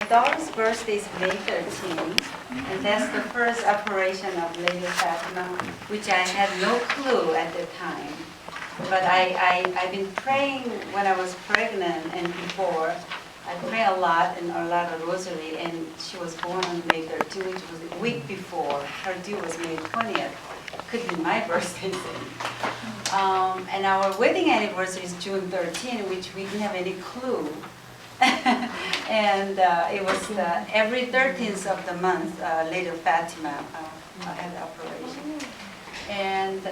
My daughter's birthday is May 13th, and that's the first operation of Lady Fatima, which I had no clue at the time. But I've been praying when I was pregnant and before. I pray a lot and a lot of rosary, and she was born on May 13th, which was a week before. Her due was May 20th. Could be my birthday thing. And our wedding anniversary is June 13th, which we didn't have any clue. And it was every 13th of the month, Lady Fatima had the operation. And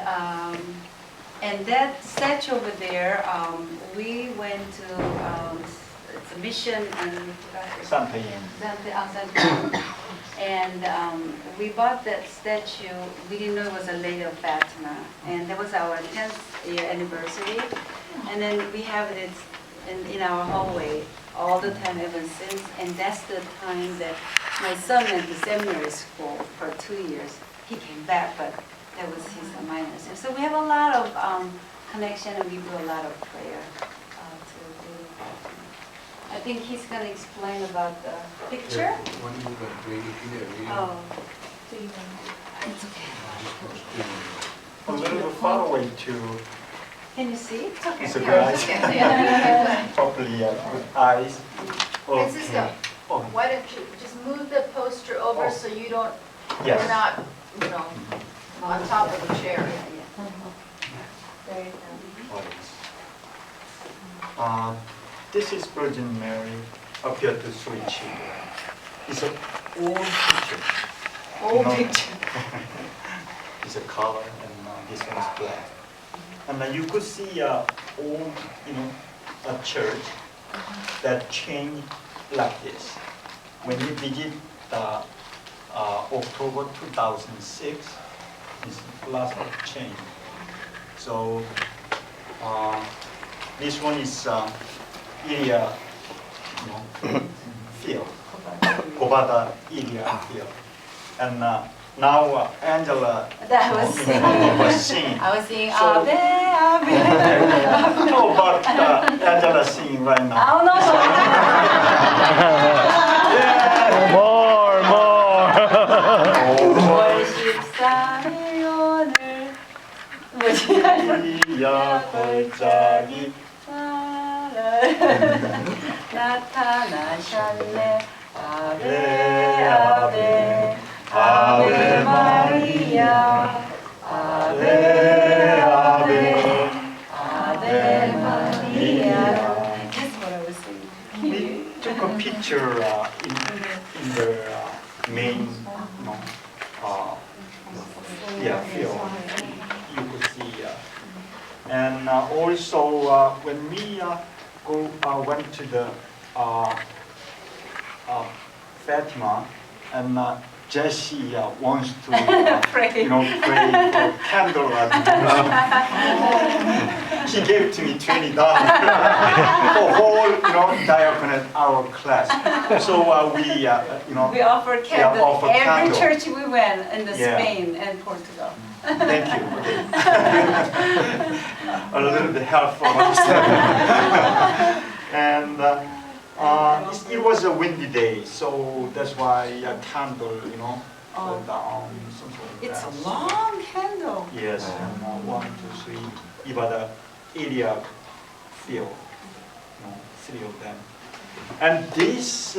that statue over there, we went to it's a mission in Santa Yen. And we bought that statue. We didn't know it was a Lady of Fatima, and that was our 10th year anniversary. And then we have it in our hallway all the time ever since. And that's the time that my son went to seminary school for 2 years. He came back, but that was his minor. So we have a lot of connection, and we do a lot of prayer to Lady Fatima. I think he's going to explain about the picture. Oh, it's okay. A little bit far away too. Can you see? It's okay. It's okay. Properly with eyes. Francisco, Oh, why don't you just move the poster over so you don't, yes. you're not, you know, on top of the chair. There you go. This is Virgin Mary appeared to three children. It's an old picture. Old No. picture. It's a color, and this one's black. And you could see old, a church that changed like this. When you visit October 2006, it's lots of change. So this one is Ilya, field, Kobada Ilya field, and now Angela That was singing. was singing. I was singing So- Ave, Ave. No, but Angela singing right now. Oh no! 월십삼일 오늘 Ilya 골짜기 나타나셨네 아베 아베 아베 마리아 아베 아베 아베 마리아. That's what I was singing. We took a picture in the main, field. You could see, and also when we went to the Fatima, and Jesse wants to Pray. pray for candle. He gave to me $20 for whole diaconate our class. So we We offer candle offer every candle. church we went in the Yeah. Spain and Portugal. Thank you. A little bit helpful. And it was a windy day, so that's why a candle, Oh. down something like It's that. a long candle. Yes, and 1, 2, 3, Ibada Iliac field, 3 of them. And this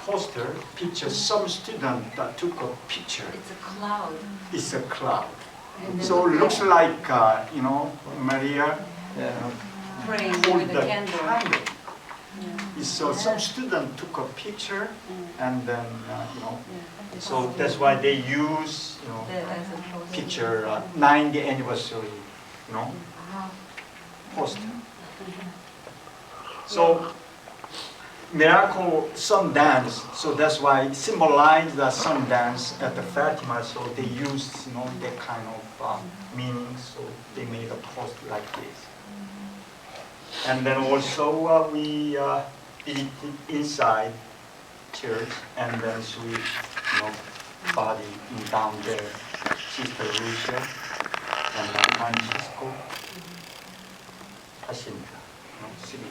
poster pictures some student that took a picture. It's a cloud. It's a cloud. And then So it looks like, Maria praying hold with the the candle. candle. Yeah. So some student took a picture, and then, Yeah. so that's why they use, As a poster. picture 90th anniversary, poster. So miracle sun dance, so that's why it symbolizes the sun dance at the Fatima. So they used, that kind of meaning. So they made a post like this. And then also we visited inside church, and then we, body down there, Sister Lucia and Francisco, Jacinta, three.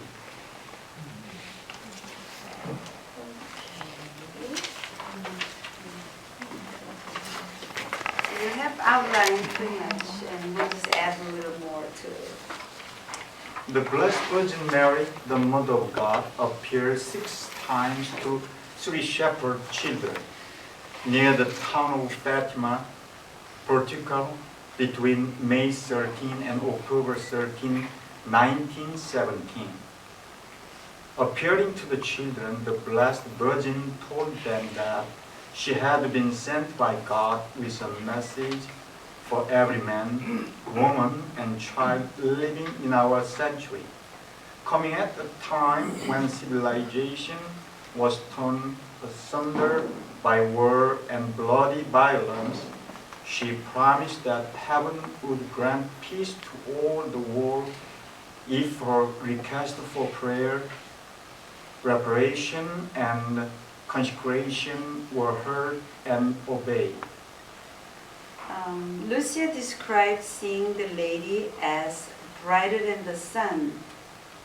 have outlined pretty much, and we'll just add a little more to it. The Blessed Virgin Mary, the Mother of God, appeared 6 times to 3 shepherd children near the town of Fatima, Portugal, between May 13 and October 13, 1917. Appearing to the children, the Blessed Virgin told them that she had been sent by God with a message for every man, woman, and child living in our century. Coming at the time when civilization was torn asunder by war and bloody violence, she promised that heaven would grant peace to all the world if her request for prayer, reparation, and consecration were heard and obeyed. Lucia described seeing the lady as brighter than the sun,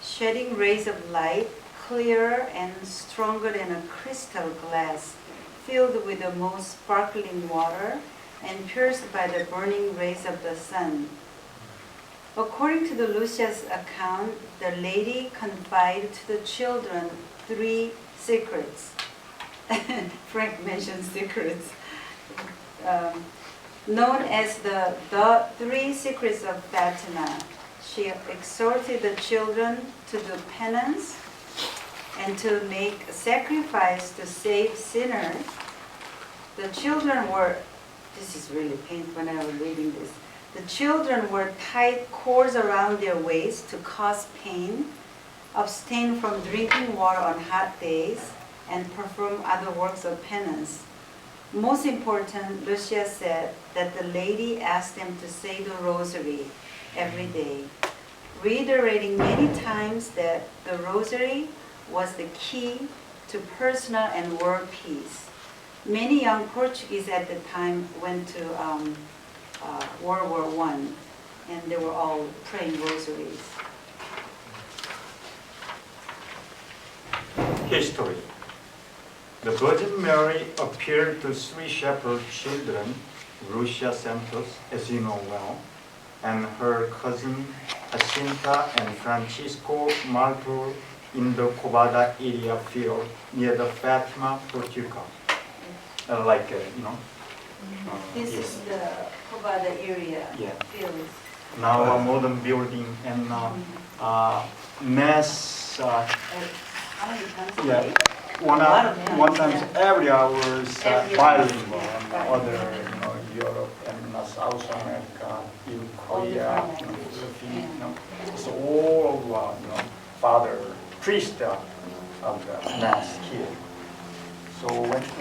shedding rays of light, clearer and stronger than a crystal glass, filled with the most sparkling water and pierced by the burning rays of the sun. According to the Lucia's account, the lady confided to the children 3 secrets. Frank mentioned secrets. Known as the 3 secrets of Fatima. She exhorted the children to do penance and to make sacrifice to save sinners. The children were, this is really painful when I was reading this. The children were tied cords around their waists to cause pain, abstain from drinking water on hot days, and perform other works of penance. Most important, Lucia said that the lady asked them to say the rosary every day, reiterating many times that the rosary was the key to personal and world peace. Many young Portuguese at the time went to World War I, and they were all praying rosaries. History. The Virgin Mary appeared to 3 shepherd children, Lucia Santos, as you know well, and her cousin Jacinta and Francisco Marto in the Covada area field near the Fatima, Portugal. This yes. is the Covada area Yeah. fields. Now a modern building and mass. How many times a Yeah. day? One A lot of them, one times yeah. every hour is Every bilingual hour. and Right. other Europe and South America, in All Korea, different languages, Philippines, it's all of father priest of the mass here. So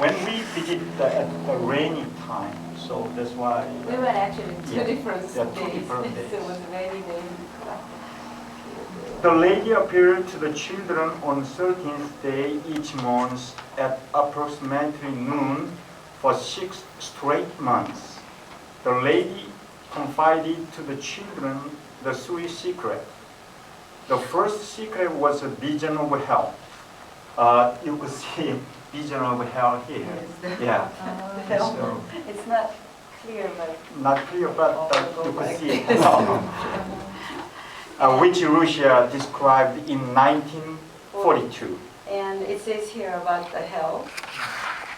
when we visit at the rainy time, so that's why. We went actually 2 Yeah. different Yeah, 2 days. different days. So it was very day. The lady appeared to the children on 13th day each month at approximately noon for 6 straight months. The lady confided to the children the 3 secrets. The first secret was a vision of hell. You could see vision of hell here. Yes. Yeah. Hell. So, It's not clear, but not clear, but you could like see this. which Russia described in 1942. And it says here about the hell.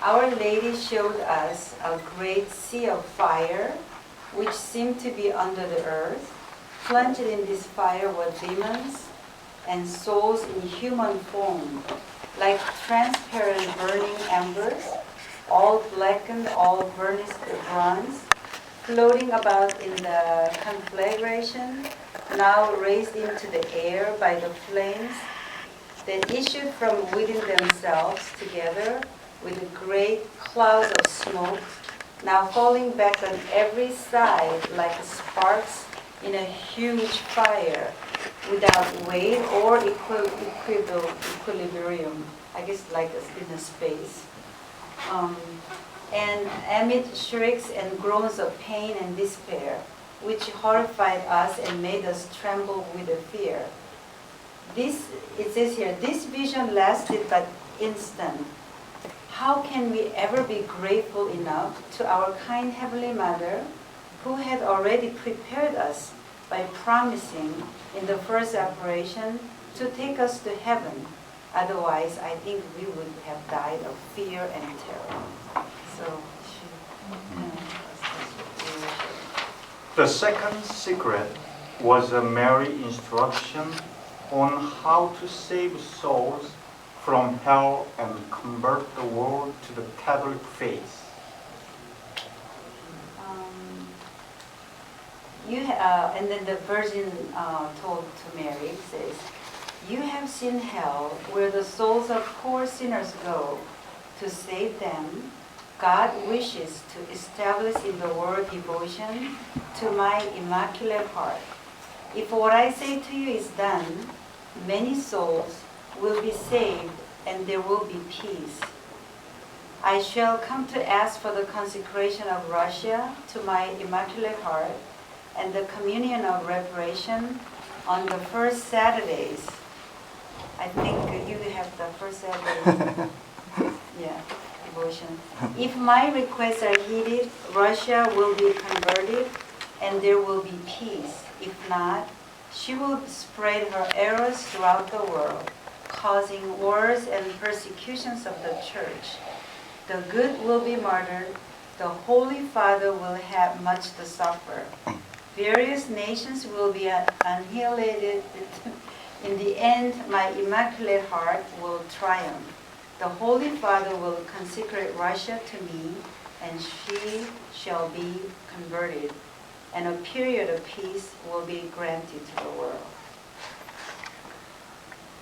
Our Lady showed us a great sea of fire, which seemed to be under the earth. Plunged in this fire were demons and souls in human form, like transparent burning embers, all blackened, all burnished bronze, floating about in the conflagration, now raised into the air by the flames that issued from within themselves together with great clouds of smoke, now falling back on every side like sparks in a huge fire, without weight or equilibrium. I guess like in a space. And amid shrieks and groans of pain and despair, which horrified us and made us tremble with the fear. This, it says here, this vision lasted but instant. How can we ever be grateful enough to our kind Heavenly Mother who had already prepared us by promising in the first operation to take us to heaven. Otherwise, I think we would have died of fear and terror. So The second secret was a Mary instruction on how to save souls from hell and convert the world to the Catholic faith. And then the Virgin told to Mary, says, "You have seen hell, where the souls of poor sinners go. To save them, God wishes to establish in the world devotion to my Immaculate Heart. If what I say to you is done, many souls will be saved and there will be peace. I shall come to ask for the consecration of Russia to my Immaculate Heart and the communion of reparation on the first Saturdays." I think you have the first Saturday. Yeah, devotion. "If my requests are heeded, Russia will be converted and there will be peace. If not, she will spread her errors throughout the world, causing wars and persecutions of the church. The good will be murdered. The Holy Father will have much to suffer. Various nations will be annihilated. In the end, my Immaculate Heart will triumph. The Holy Father will consecrate Russia to me, and she shall be converted, and a period of peace will be granted to the world."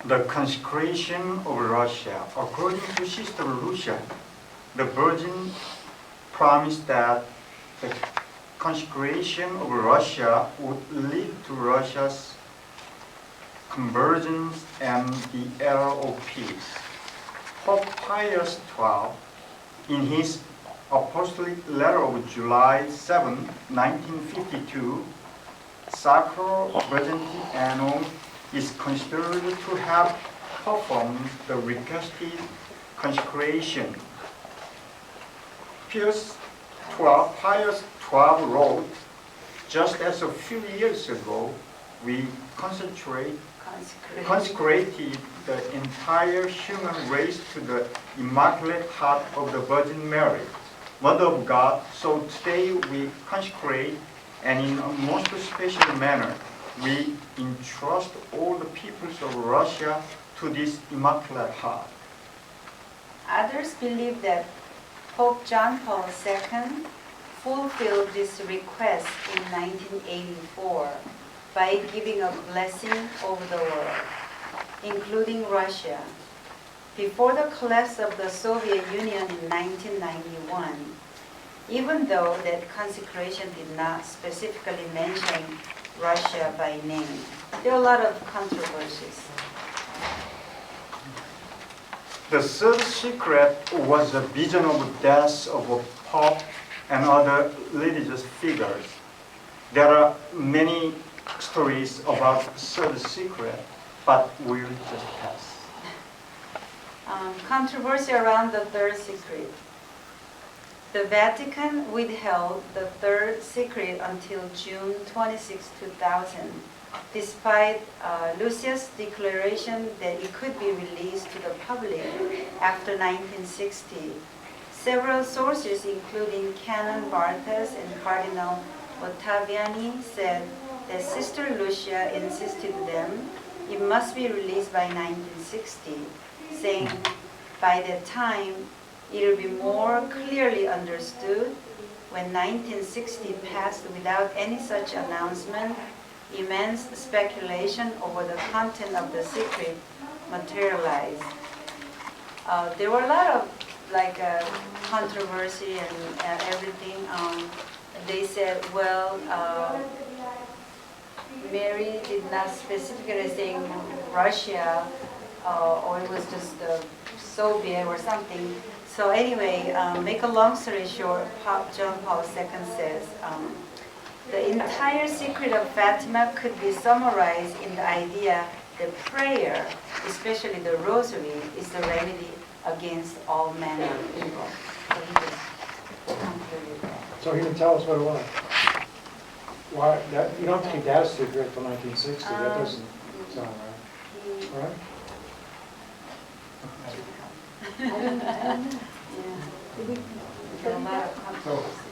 The consecration of Russia. According to Sister Lucia, the Virgin promised that the consecration of Russia would lead to Russia's convergence and the era of peace. Pope Pius XII, in his apostolic letter of July 7, 1952, Sacro Virginity Annum is considered to have performed the requested consecration. Pius XII wrote, "Just as a few years ago, we consecrated the entire human race to the Immaculate Heart of the Virgin Mary, Mother of God, so today we consecrate, and in a most special manner, we entrust all the peoples of Russia to this Immaculate Heart." Others believe that Pope John Paul II fulfilled this request in 1984 by giving a blessing over the world, including Russia. Before the collapse of the Soviet Union in 1991, even though that consecration did not specifically mention Russia by name, there are a lot of controversies. The third secret was a vision of the death of a pope and other religious figures. There are many stories about the third secret, but we'll just pass. Controversy around the third secret. The Vatican withheld the third secret until June 26, 2000, despite Lucia's declaration that it could be released to the public after 1960. Several sources, including Canon Bartas and Cardinal Ottaviani, said that Sister Lucia insisted them it must be released by 1960, saying by that time it will be more clearly understood. When 1960 passed without any such announcement, immense speculation over the content of the secret materialized. There were a lot of controversy and everything. They said, well, Mary did not specifically say Russia, or it was just Soviet or something. So anyway, make a long story short, Pope John Paul II says, the entire secret of Fatima could be summarized in the idea that prayer, especially the rosary, is the remedy against all manner of evil. So he just concluded that. So he didn't tell us what it was. Why, that, you don't think Dad stayed here until 1960, that doesn't sound He- right, right? Yeah. There are a lot of controversy.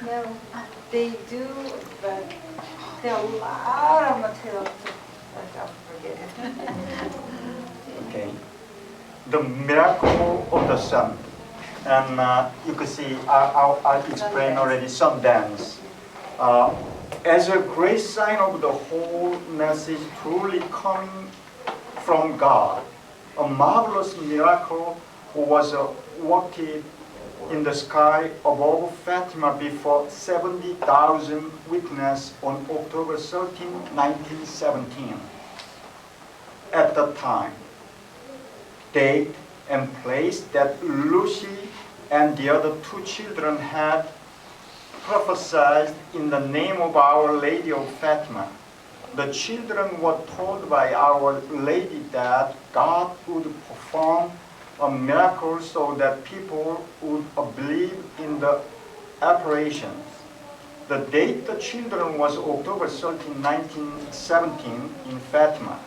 No. They do, but there are a lot of material to, like, I'll forget it. Okay. The miracle of the sun. And you can see, I explained already sun dance. As a great sign of the whole message truly coming from God, a marvelous miracle was worked in the sky above Fatima before 70,000 witnesses on October 13, 1917. At the time, date and place that Lucy and the other two children had prophesied in the name of Our Lady of Fatima. The children were told by Our Lady that God would perform a miracle so that people would believe in the apparitions. The date the children was October 13, 1917 in Fatima.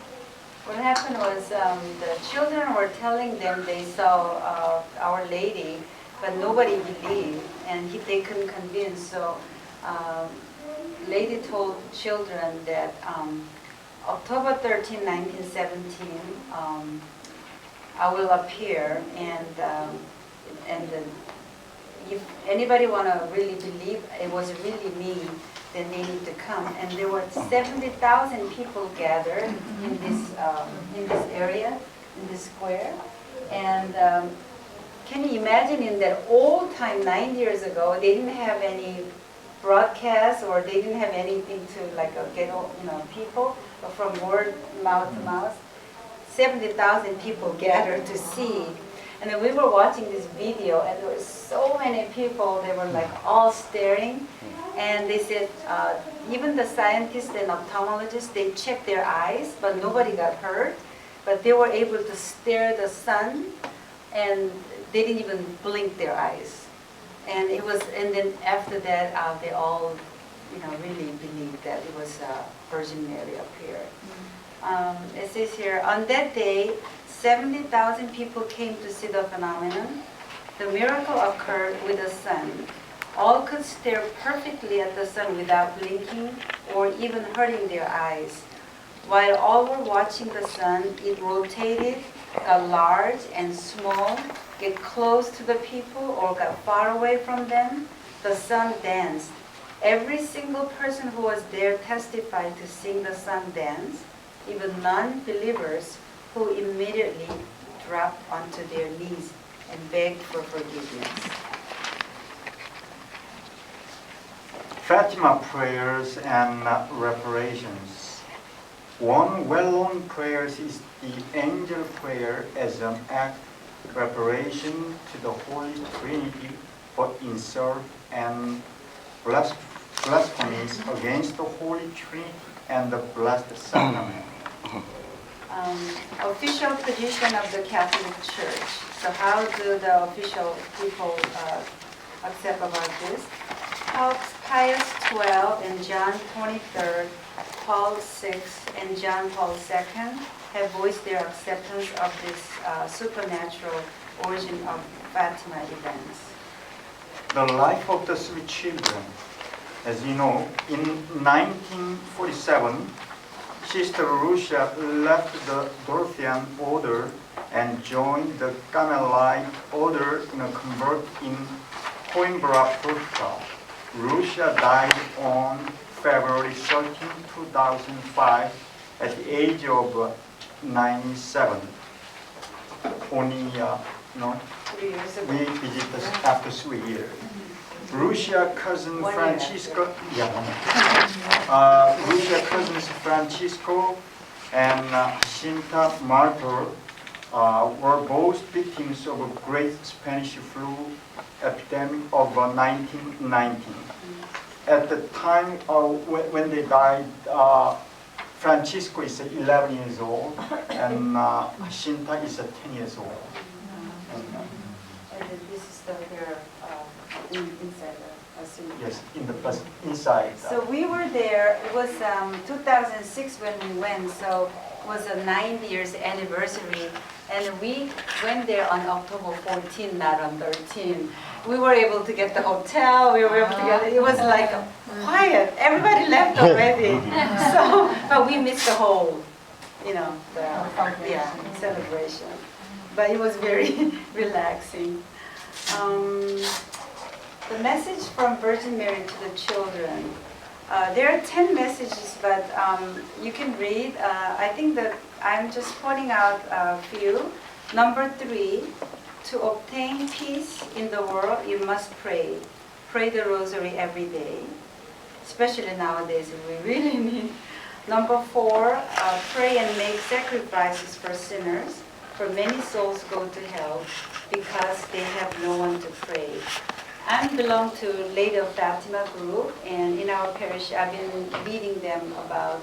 What happened was the children were telling them they saw Our Lady, but nobody believed, and they couldn't convince. So Lady told children that October 13, 1917, I will appear, and if anybody want to really believe it was really me, then they need to come. And there were 70,000 people gathered in this area, in this square. And can you imagine, in that old time, 9 years ago, they didn't have any broadcast, or they didn't have anything to get people from word mouth to mouth. 70,000 people gathered to see. And then we were watching this video, and there were so many people. They were all staring. And they said, even the scientists and ophthalmologists, they checked their eyes, but nobody got hurt. But they were able to stare at the sun, and they didn't even blink their eyes. And then after that, they all, really believed that it was Virgin Mary appeared. It says here, on that day, 70,000 people came to see the phenomenon. The miracle occurred with the sun. All could stare perfectly at the sun without blinking or even hurting their eyes. While all were watching the sun, it rotated, got large and small, get close to the people or got far away from them. The sun danced. Every single person who was there testified to seeing the sun dance, even non-believers who immediately dropped onto their knees and begged for forgiveness. Fatima prayers and reparations. One well-known prayer is the angel prayer as an act of reparation to the Holy Trinity for insult and blasphemies against the Holy Trinity and the Blessed Sacrament. Official position of the Catholic Church. So how do the official people accept about this? Popes Pius XII and John XXIII, Paul VI, and John Paul II have voiced their acceptance of this supernatural origin of Fatima events. The life of the three children. As you know, in 1947, Sister Lucia left the Dorothean order and joined the Carmelite order in a convent in Coimbra, Portugal. Lucia died on February 13, 2005 at the age of 97. Only, 3 years ago. we visited after 3 years. Lucia cousin 1 year. Francisco, Lucia cousins Francisco and Jacinta Martor were both victims of a great Spanish flu epidemic of 1919. At the time when they died, Francisco is 11 years old and Jacinta is 10 years old. And then this is the hair inside the cemetery. Yes, in the bus inside. So we were there, it was 2006 when we went, so it was a 9 years anniversary. And we went there on October 14, not on 13. We were able to get the hotel, we were able to get, it was like quiet, everybody left already. So, but we missed the whole, you know, the yeah, celebration. But it was very relaxing. The message from Virgin Mary to the children. There are 10 messages, but you can read. I think that I'm just pointing out a few. Number 3, to obtain peace in the world, you must pray. Pray the rosary every day, especially nowadays, we really need. Number 4, pray and make sacrifices for sinners, for many souls go to hell because they have no one to pray. I belong to Lady of Fatima group, and in our parish, I've been leading them about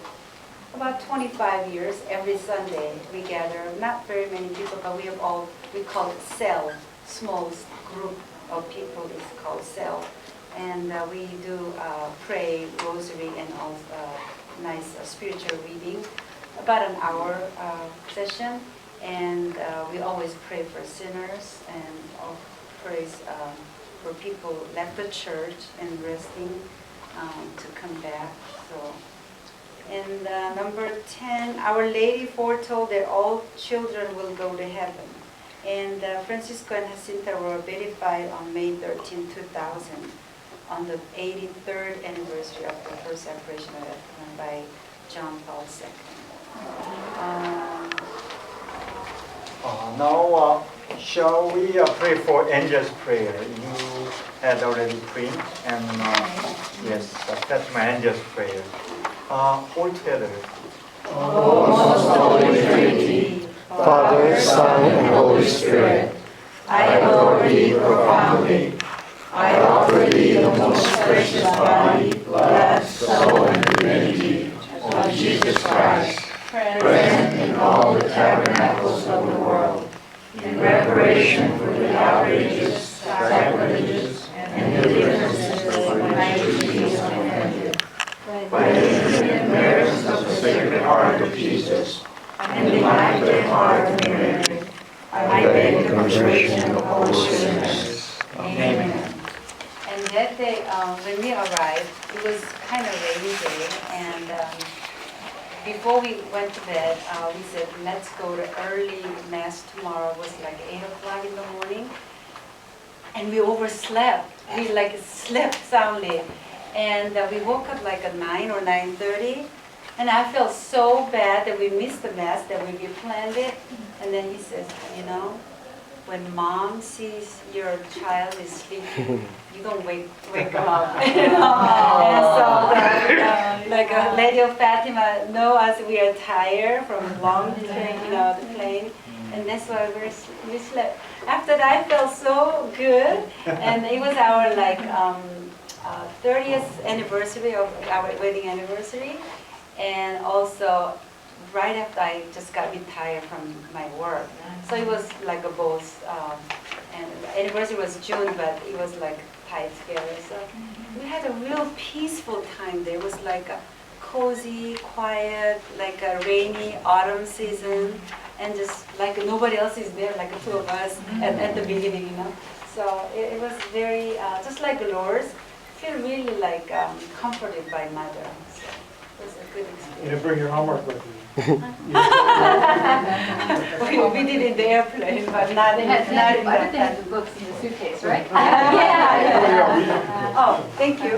25 years. Every Sunday we gather, not very many people, but we have all, we call it cell, small group of people is called cell. And we do pray, rosary, and all nice spiritual reading, about an hour session. And we always pray for sinners and praise for people left the church and resting to come back. So, and number 10, Our Lady foretold that all children will go to heaven. And Francisco and Jacinta were beatified on May 13, 2000, on the 83rd anniversary of the first apparition of Fatima by John Paul II. Now, shall we pray for angels' prayer? You had already prayed, and yes, that's my angels' prayer. All together. Most Holy Trinity, Father, Son, and Holy Spirit, I adore Thee profoundly. I offer Thee the most precious body, blood, soul, and divinity of Jesus Christ, present in all the tabernacles of the world, in reparation for the outrages, sacrileges, and indifferences of my duties offended. By the infinite merits of the Sacred Heart of Jesus and the Immaculate Heart of Mary, I beg the contrition of all sinners. Amen. And that day, when we arrived, it was kind of rainy day, and before we went to bed, we said, let's go to early mass tomorrow. It was like 8 o'clock in the morning, and we overslept. We like slept soundly, and we woke up like at 9 or 9:30, and I felt so bad that we missed the mass, that we planned it. And then he says, you know, when mom sees your child is sleeping, you don't wake them up. You know? And so, like a Lady of Fatima know us, we are tired from long train, the plane, and that's why we slept. After that, I felt so good, and it was our 30th anniversary of our wedding anniversary, and also right after I just got retired from my work. So it was like a both, and the anniversary was June, but it was like tied together. So we had a real peaceful time there. It was like a cozy, quiet, like a rainy autumn season, and just like nobody else is there, like the two of us at the beginning, So it was very, just like Lourdes, feel really like comforted by Mother. So it was a good experience. You didn't bring your homework with you. We did in the airplane, but not in Other the things, books in the suitcase, right? yeah. Oh, thank you.